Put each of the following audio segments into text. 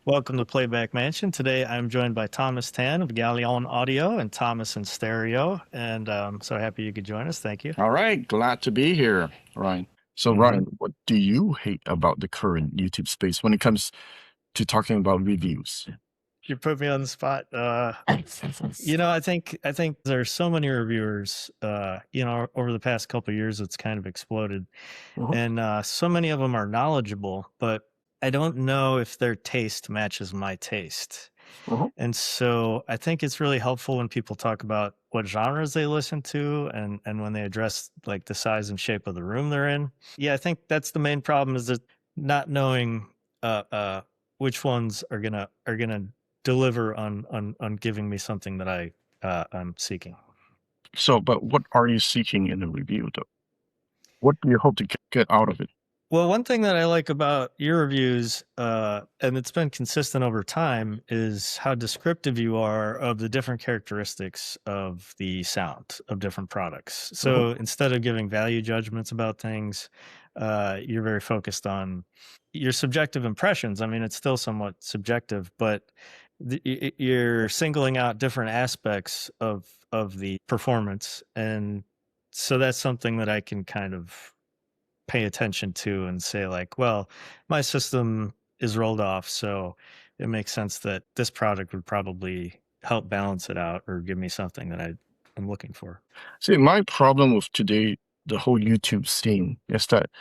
Welcome to Playback Mansion. Today I'm joined by Thomas Tan of Galleon Audio and Thomas in Stereo. And I'm so happy you could join us. Thank you. All right, glad to be here, Ryan. So, Ryan, what do you hate about the current YouTube space when it comes to talking about reviews? You put me on the spot. I think there's so many reviewers. Over the past couple of years, it's kind of exploded, and so many of them are knowledgeable, but I don't know if their taste matches my taste. And so I think it's really helpful when people talk about what genres they listen to and when they address like the size and shape of the room they're in. Yeah, I think that's the main problem is that not knowing which ones are gonna deliver on giving me something that I'm seeking. So, but what are you seeking in a review, though? What do you hope to get out of it? Well, one thing that I like about your reviews, and it's been consistent over time, is how descriptive you are of the different characteristics of the sound of different products. So instead of giving value judgments about things, you're very focused on your subjective impressions. I mean, it's still somewhat subjective, but you're singling out different aspects of the performance, and so that's something that I can kind of pay attention to and say like, well, my system is rolled off, so it makes sense that this product would probably help balance it out or give me something that I'm looking for. See, my problem with today, the whole YouTube scene, is that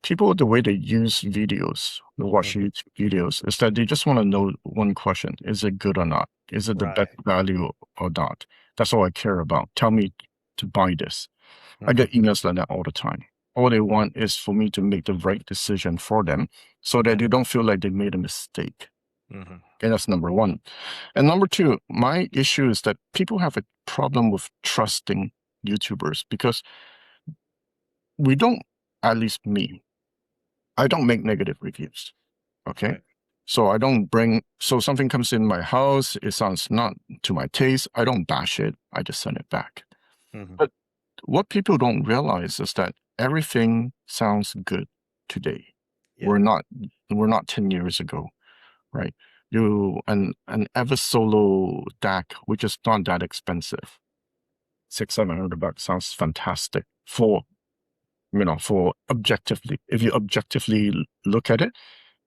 people, the way they use videos, they watch YouTube videos, is that they just want to know one question: is it good or not? Is it the best value or not? That's all I care about. Tell me to buy this. I get emails like that all the time. All they want is for me to make the right decision for them so that they don't feel like they made a mistake. And that's number one. And number two, my issue is that people have a problem with trusting YouTubers because we don't, at least me, I don't make negative reviews. Okay. So I don't so something comes in my house, it sounds not to my taste, I don't bash it, I just send it back. But what people don't realize is that everything sounds good today. We're not 10 years ago, right? An ever solo DAC, which is not that expensive, $600-700 sounds fantastic for objectively. If you objectively look at it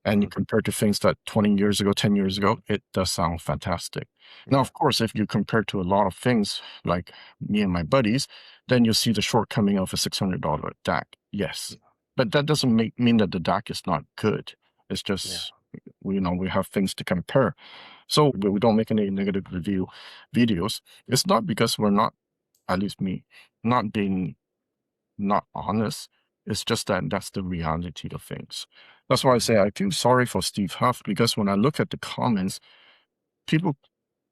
and you compare to things that 20 years ago, 10 years ago, it does sound fantastic. Now, of course, if you compare to a lot of things like me and my buddies, then you'll see the shortcoming of a $600 DAC. Yes. But that doesn't mean that the DAC is not good. It's just, we have things to compare. So we don't make any negative review videos. It's not because we're not, at least me, not being not honest. It's just that that's the reality of things. That's why I say I feel sorry for Steve Huff, because when I look at the comments, people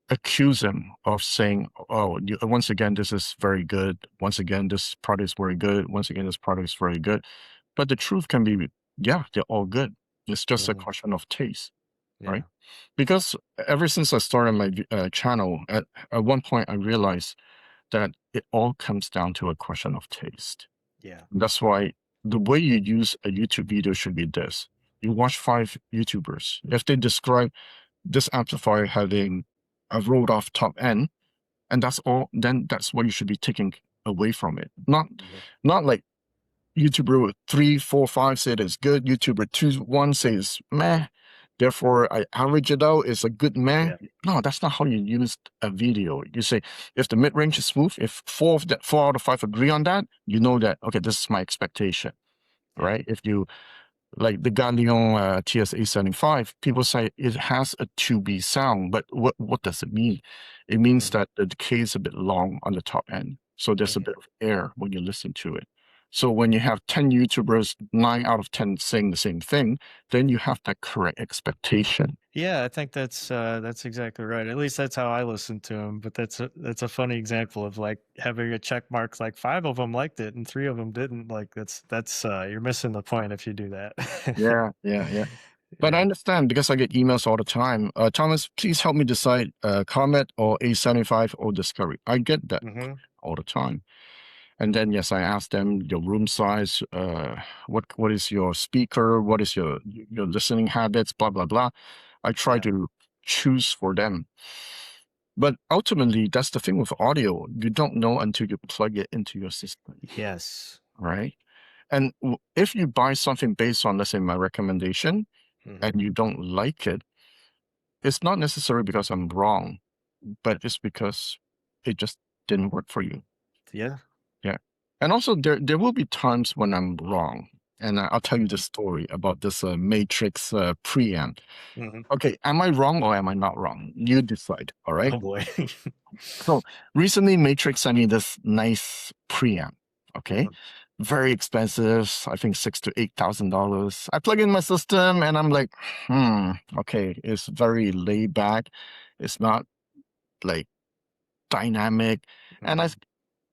accuse him of saying, oh, once again, this is very good. Once again, this product is very good. Once again, this product is very good. But the truth can be, yeah, they're all good. It's just a question of taste, right? Because ever since I started my channel, at one point I realized that it all comes down to a question of taste. That's why the way you use a YouTube video should be this. You watch 5 YouTubers. If they describe this amplifier having a rolled off top end, and that's all, then that's what you should be taking away from it. Not like YouTuber 3, 4, 5 said it's good, YouTuber 2, 1 says meh, therefore I average it out, it's a good meh. No, that's not how you use a video. You say, if the mid-range is smooth, if 4 out of 5 agree on that, you know that, okay, this is my expectation, right? If you, like the Galleon TS-875, people say it has a 2B sound, but what does it mean? It means that the decay is a bit long on the top end. So there's a bit of air when you listen to it. So when you have 10 YouTubers, 9 out of 10 saying the same thing, then you have that correct expectation. Yeah, I think that's exactly right. At least that's how I listen to them. But that's a funny example of like having a check mark. Like 5 of them liked it and 3 of them didn't. Like that's you're missing the point if you do that. Yeah. But I understand because I get emails all the time. Thomas, please help me decide Comet or A75 or Discovery. I get that all the time. And then, yes, I ask them your room size, what is your speaker, what is your listening habits, blah, blah, blah. I try Yeah. to choose for them. But ultimately, that's the thing with audio. You don't know until you plug it into your system, Yes. right? And if you buy something based on, let's say, my recommendation, Hmm. and you don't like it, it's not necessarily because I'm wrong, but it's because it just didn't work for you. Yeah. Yeah. And also, there will be times when I'm wrong. And I'll tell you the Hmm. story about this Matrix preamp. Hmm. Okay, am I wrong or am I not wrong? You decide. All right. Oh boy. So recently, Matrix sent me this nice preamp. Okay, Mhm. very expensive. I think $6,000 to $8,000. I plug in my system and I'm like, okay, it's very laid back. It's not like dynamic, and I Mhm.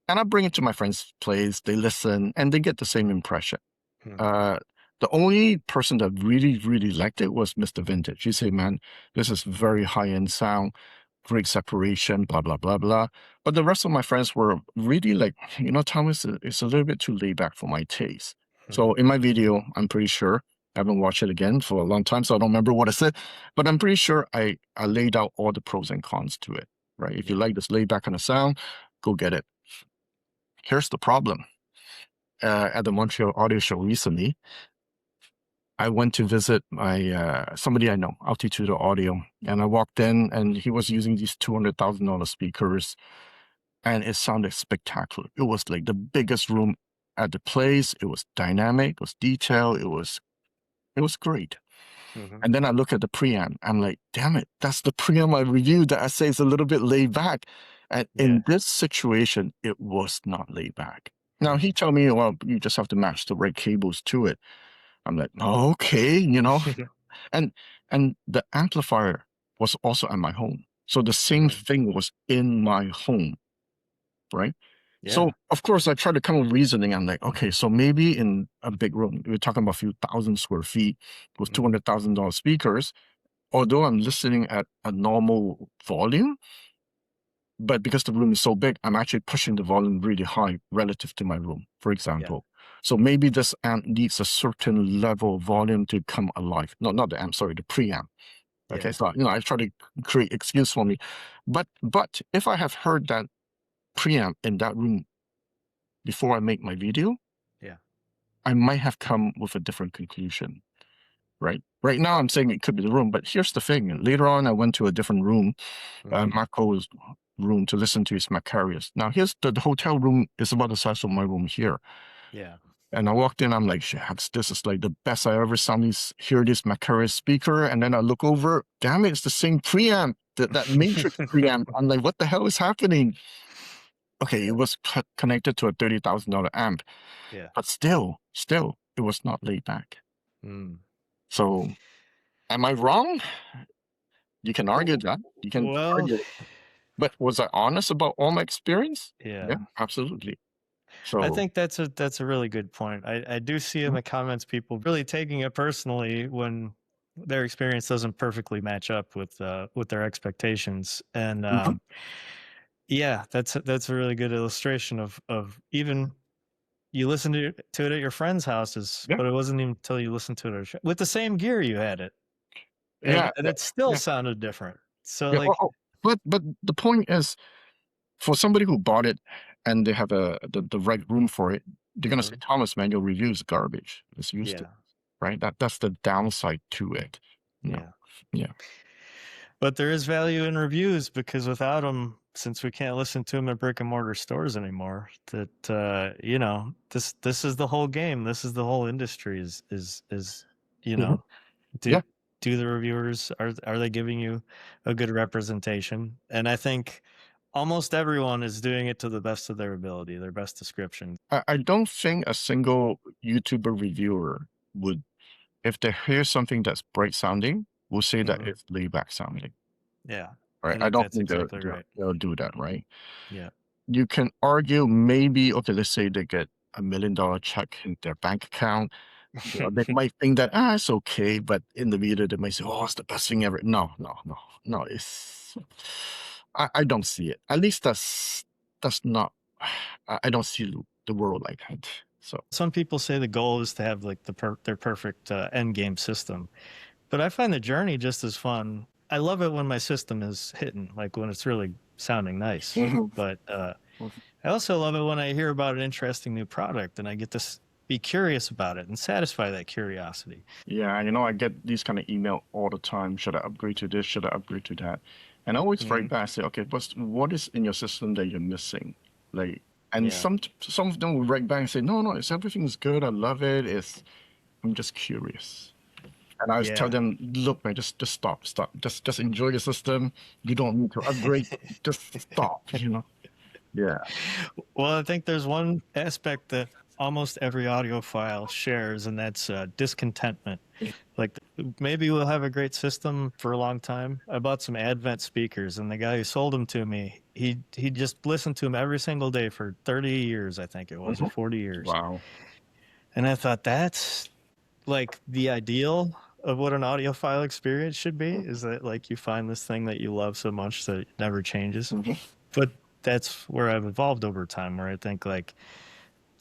and I bring it to my friend's place. They listen and they get the same impression. Mhm. Uh, the only person that really, really liked it was Mr. Vintage. He said, "Man, this is very high-end sound, great separation, blah blah blah blah." But the rest of my friends were really like, Thomas, it's a little bit too laid back for my taste. So Mhm. in my video, I'm pretty sure I haven't watched it again for a long time, so I don't remember what I said. But I'm pretty sure I laid out all the pros and cons to it. Right? If you Yeah. like this laid back kind of sound, go get it. Here's the problem. At the Montreal Audio Show recently, I went to visit my somebody I know, Altitude Audio, and I walked in, and he was using these $200,000 speakers, and it sounded spectacular. It was like the biggest room at the place. It was dynamic, it was detailed, it was great. Mhm. And then I look at the preamp. I'm like, damn it, that's the preamp I reviewed that I say is a little bit laid back. And Yeah. in this situation, it was not laid back. Now he Mhm. told me, well, you just have to match the right cables to it. I'm like, oh, okay, and and the amplifier was also at my home. So the same Mhm. thing was in my home, right? So Yeah. of course I tried to come up with reasoning. I'm like, okay, so maybe in a big room, we're talking about a few thousand square feet with Mhm. $200,000 speakers, although I'm listening at a normal volume, but because the room is so big, I'm actually pushing the volume really high relative to my room, for Yeah. example. So maybe this amp needs a certain level of volume to come alive. No, not the amp, sorry, the preamp. Okay, Yeah. so I try to create excuse for me. But if I have heard that preamp in that room before I make my video, Yeah. I might have come with a different conclusion. Right now, I'm saying it could be the room, but here's the thing. Later on, I went to a different room, Mhm. Marco's room, to listen to his Macarius. Now, here's the hotel room is about the size of my room here. Yeah. And I walked in, I'm like, shucks, this is like the best I ever hear this Macarius speaker. And then I look over, damn it, it's the same preamp, that Matrix preamp. I'm like, what the hell is happening? Okay, it Yeah. was connected to a $30,000 amp, Yeah. but still, it was not laid back. Mm. So, am I wrong? You can argue W- that. You can Well, argue it. But was I honest about all my experience? Yeah, yeah. absolutely. I So, think that's a really good point. I do see in mhm, the comments people really taking it personally when their experience doesn't perfectly match up with their expectations. And mhm, yeah, that's a really good illustration of even you listened to it at your friend's houses, yeah, but it wasn't even until you listened to it with the same gear you had it, yeah, and yeah, it still yeah. sounded different. So Yeah, like, but the point is, for somebody who bought it and they have the right room for it, they're gonna say, mhm, Thomas, man, your review is garbage. It's used to, yeah, right? That's the downside to it. No. yeah. Yeah. But there is value in reviews because without them, since we can't listen to them at brick and mortar stores anymore, that this is the whole game. This is the whole industry. Is you Mhm. know do Yeah. do the reviewers are they giving you a good representation? And I think almost everyone is doing it to the best of their ability, their best description. I don't think a single YouTuber reviewer would, if they hear something that's bright sounding, will say that Hmm. it's laid back sounding. Yeah, Right? I I think don't that's think they'll, exactly they'll, right. they'll do that, right? Yeah. You can argue maybe, okay, let's say they get $1 million check in their bank account. They might think that, it's okay, but in the video, they might say, oh, it's the best thing ever. No, no, no, no, I don't see it. At least that's not, I don't see the world like that. So, Some people say the goal is to have like their perfect end game system. But I find the journey just as fun. I love it when my system is hitting, like when it's really sounding nice. Mhm. But I also love it when I hear about an interesting new product and I get to be curious about it and satisfy that curiosity. Yeah, I get these kind of email all the time. Should I upgrade to this? Should I upgrade to that? And I always write Hmm. back, say, okay, but what is in your system that you're missing? Like, and Yeah. some of them will write back and say, no, everything's good. I love it. I'm just curious. And I tell Yeah. them, look, man, just stop. Just enjoy the system. You don't need to upgrade. Just stop. Yeah. Well, I think there's one aspect that almost every audiophile shares, and that's discontentment. Like maybe we'll have a great system for a long time. I bought some Advent speakers, and the guy who sold them to me, he just listened to them every single day for 30 years, I think it was, or Mhm. 40 years. Wow. And I thought that's like the ideal of what an audiophile experience should be, is that like you find this thing that you love so much that it never changes. Mhm. But that's where I've evolved over time, where I think like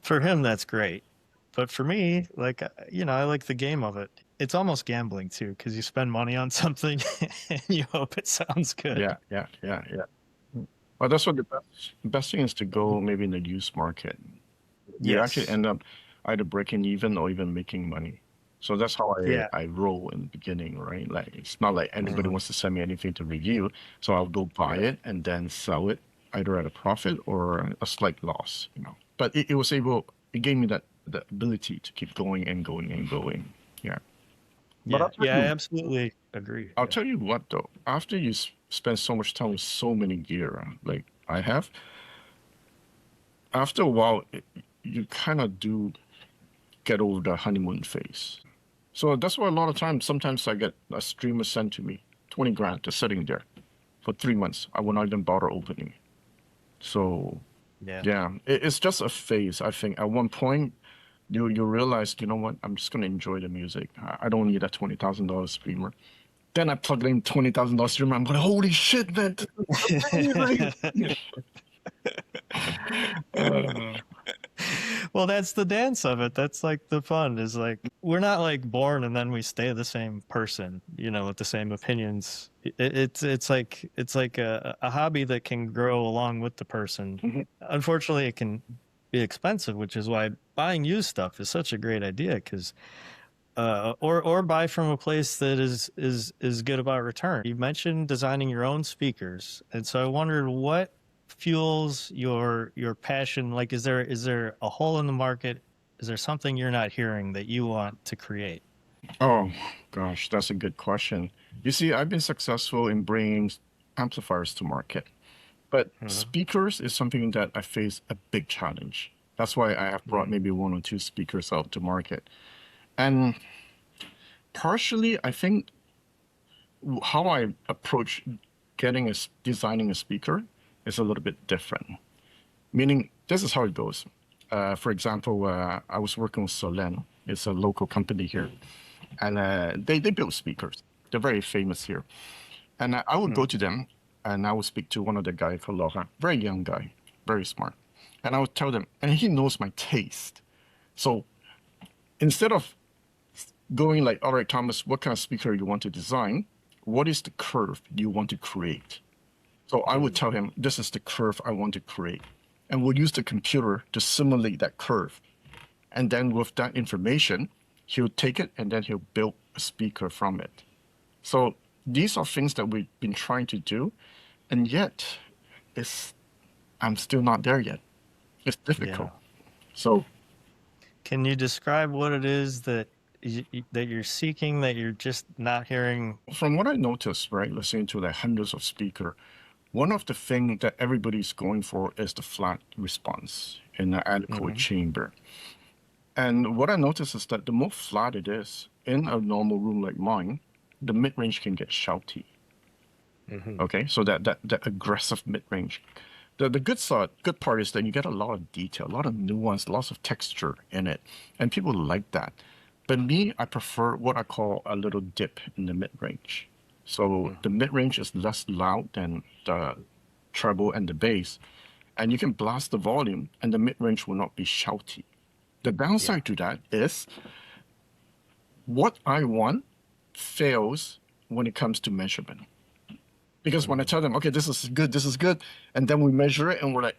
for him that's great, but for me, like I like the game of it. It's almost gambling too, because you spend money on something and you hope it sounds good. Yeah. Well, that's what the best thing is to go maybe in the used market. You actually Yes. end up either breaking even or even making money. So that's how I, Yeah. I roll in the beginning, right? Like it's not like anybody Hmm. wants to send me anything to review. So I'll go buy Right. it and then sell it either at a profit or a slight loss. But it gave me that the ability to keep going and going and going. Yeah. But Yeah. Yeah. I absolutely agree. I'll Yeah. tell you what though, after you spend so much time with so many gear, like I have, after a while, you kind of do get over the honeymoon phase. So that's why a lot of times, sometimes I get a streamer sent to me, 20 grand, just sitting there for 3 months. I will not even bother opening. So Yeah. yeah, it's just a phase. I think at one point you realize, you know what, I'm just gonna enjoy the music. I don't need a $20,000 streamer. Then I plug in $20,000 streamer. I'm going, holy shit, man, this is amazing. Uh, Well, that's the dance of it. That's like the fun, is like we're not like born and then we stay the same person, with the same opinions. It's like a hobby that can grow along with the person. mhm. Unfortunately, it can be expensive, which is why buying used stuff is such a great idea, because or buy from a place that is good about return. You mentioned designing your own speakers, and so I wondered what fuels your passion. Like, is there a hole in the market? Is there something you're not hearing that you want to create? Oh, gosh, that's a good question. You see, I've been successful in bringing amplifiers to market, but Mhm. speakers is something that I face a big challenge. That's why I have brought Mm. maybe one or two speakers out to market. And partially, I think how I approach designing a speaker is a little bit different. Meaning, this is how it goes. For example, I was working with Solen. It's a local company here, and they build speakers. They're very famous here. And I would go Mm. to them, and I would speak to one of the guys called Laurent, very young guy, very smart. And I would tell them, and he knows my taste. So instead of going like, all right, Thomas, what kind of speaker you want to design? What is the curve you want to create? So I would Mm. tell him, this is the curve I want to create. And we'll use the computer to simulate that curve. And then with that information, he'll take it and then he'll build a speaker from it. So these are things that we've been trying to do, and yet it's I'm still not there yet. It's difficult. Yeah. So Can you describe what it is that you're seeking, that you're just not hearing? from what I noticed, right, listening to the hundreds of speakers, one of the things that everybody's going for is the flat response in an adequate Mhm. chamber. And what I noticed is that the more flat it is in a normal room like mine, the mid range can get shouty. Mhm. Okay, so that aggressive mid range. The good part is that you get a lot of detail, a lot of nuance, lots of texture in it, and people like that. But me, I prefer what I call a little dip in the mid range. So the Mhm. mid range is less loud than the treble and the bass, and you can blast the volume, and the mid range will not be shouty. The Yeah. downside to that is what I want fails when it comes to measurement. Because when I tell them, okay, this is good, and then we measure it and we're like,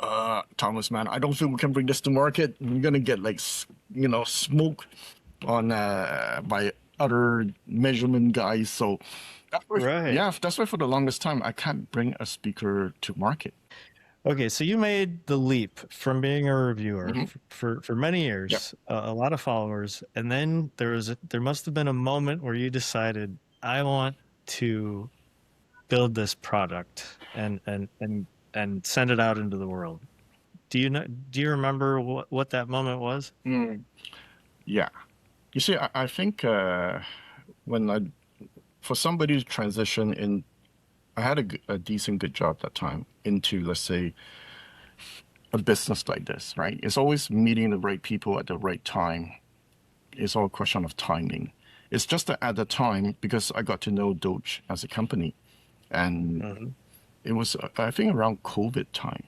Thomas, man, I don't think we can bring this to market. We're gonna get like, smoke on by other measurement guys. So that's why, Right. yeah, that's why for the longest time I can't bring a speaker to market. Okay, so you made the leap from being a reviewer Mhm. for many Yep. years, a lot of followers, and then there must have been a moment where you decided, I want to build this product and send it out into the world. Do you remember what that moment was? Mm, yeah. You see, I think when I for somebody to transition in, I had a decent good job that time into, let's say, a business like this, right? It's always meeting the right people at the right time. It's all a question of timing. It's just that at the time, because I got to know Doge as a company, and Mm-hmm. it was, I think, around COVID time.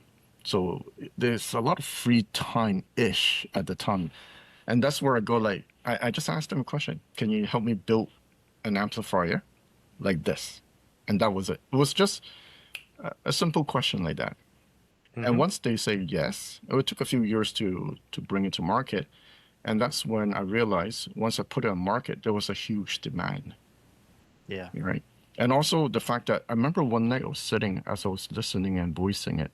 So there's a lot of free time ish at the time. And that's where I go, like, I just asked them a question. Can you help me build an amplifier like this? And that was it. It was just a simple question like that. And Mm-hmm. once they say yes, it took a few years to bring it to market. And that's when I realized once I put it on market, there was a huge demand, Yeah. right? And also the fact that I remember one night I was sitting as I was listening and voicing it,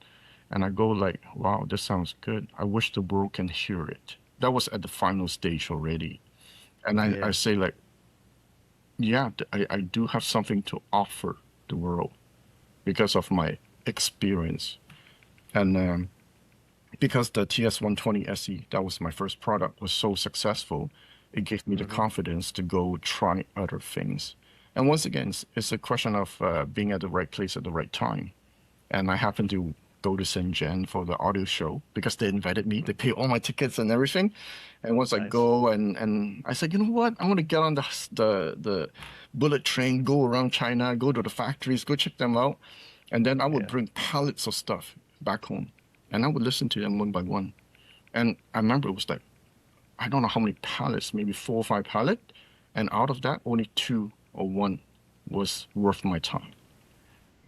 and I go like, wow, this sounds good. I wish the world can hear it. That was at the final stage already. And I Yeah. say like, yeah, I do have something to offer the world because of my experience. And because the TS120 SE, that was my first product, was so successful, it gave me the Mm-hmm. confidence to go try other things. And once again, it's a question of being at the right place at the right time. And I happened to go to Shenzhen for the audio show because they invited me. They pay all my tickets and everything. And once I Nice. go and I said, you know what? I want to get on the bullet train, go around China, go to the factories, go check them out. And then I would Yeah. bring pallets of stuff back home. And I would listen to them one by one. And I remember it was like, I don't know how many pallets, maybe 4 or 5 pallets. And out of that, only two or one was worth my time.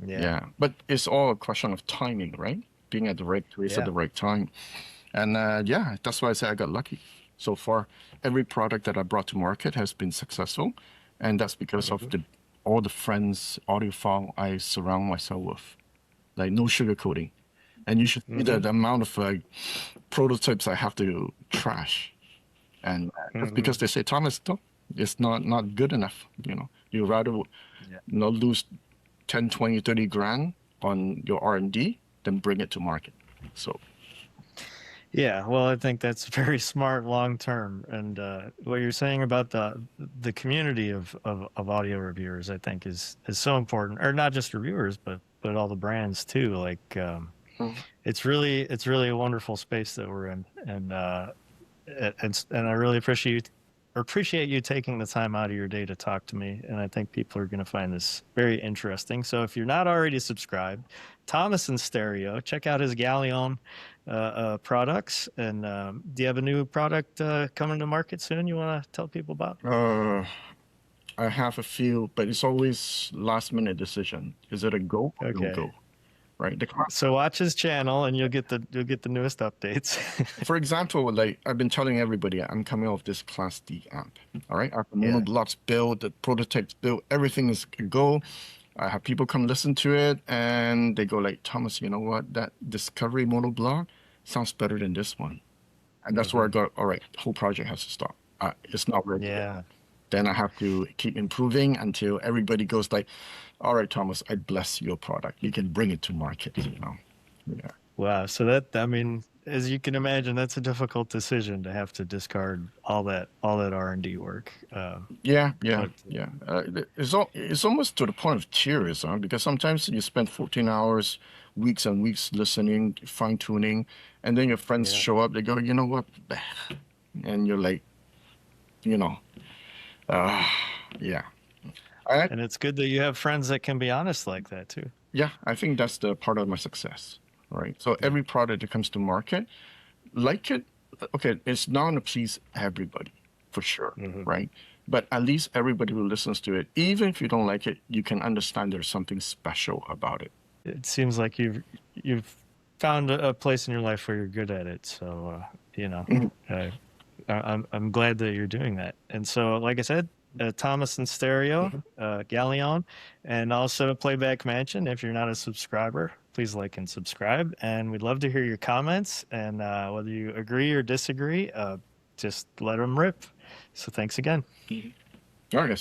Yeah. Yeah, but it's all a question of timing, right? Being at the right place at Yeah. the right time. And yeah, that's why I say I got lucky. So far, every product that I brought to market has been successful. And that's because of Mm-hmm. all the friends, audiophile I surround myself with. Like no sugarcoating. And you should see Mm-hmm. the amount of prototypes I have to trash. And just Mm-hmm. because they say, Thomas, no, it's not good enough. You rather Yeah. lose 10, 20, 30 grand on your R&D than bring it to market. So, Yeah, well, I think that's very smart long term. And what you're saying about the community of audio reviewers, I think, is so important. Or not just reviewers, but all the brands too. Like mm, it's really a wonderful space that we're in, and I really appreciate you taking the time out of your day to talk to me. And I think people are going to find this very interesting. So if you're not already subscribed, Thomas in Stereo, check out his Galleon products. And do you have a new product coming to market soon you want to tell people about? uh, I have a few, but it's always last minute decision. Is it a go or no Okay. go? Right? So watch his channel and you'll get the newest updates. For example, like I've been telling everybody, I'm coming off this Class D amp. All right, I have the Yeah. monoblocks built, the prototypes built, everything is a go. I have people come listen to it, and they go like, Thomas, you know what? That Discovery monoblock sounds better than this one. And that's where I Hmm. go, all right, the whole project has to stop. It's not ready yet. Yeah. Then I have to keep improving until everybody goes like, all right, Thomas, I bless your product. You can bring it to market. Yeah. Wow. So I mean, as you can imagine, that's a difficult decision to have to discard all that R&D work. Yeah, yeah, But yeah. It's almost to the point of tears, huh? Because sometimes you spend 14 hours, weeks and weeks listening, fine tuning, and then your friends yeah. show up. They go, you know what? And you're like, you know, uh, yeah. I And it's good that you have friends that can be honest like that too. Yeah, I think that's the part of my success, right? So Yeah. every product that comes to market, like it, okay, it's not gonna please everybody, for sure, Hmm. right? but at least everybody who listens to it, even if you don't like it, you can understand there's something special about it. It seems like you've found a place in your life where you're good at it. So Mhm. uh, I'm glad that you're doing that. And so, like I said, Thomas and Stereo, Mhm. Galleon, and also Playback Mansion. If you're not a subscriber, please like and subscribe. And we'd love to hear your comments. And whether you agree or disagree, just let them rip. So thanks again. All right, guys.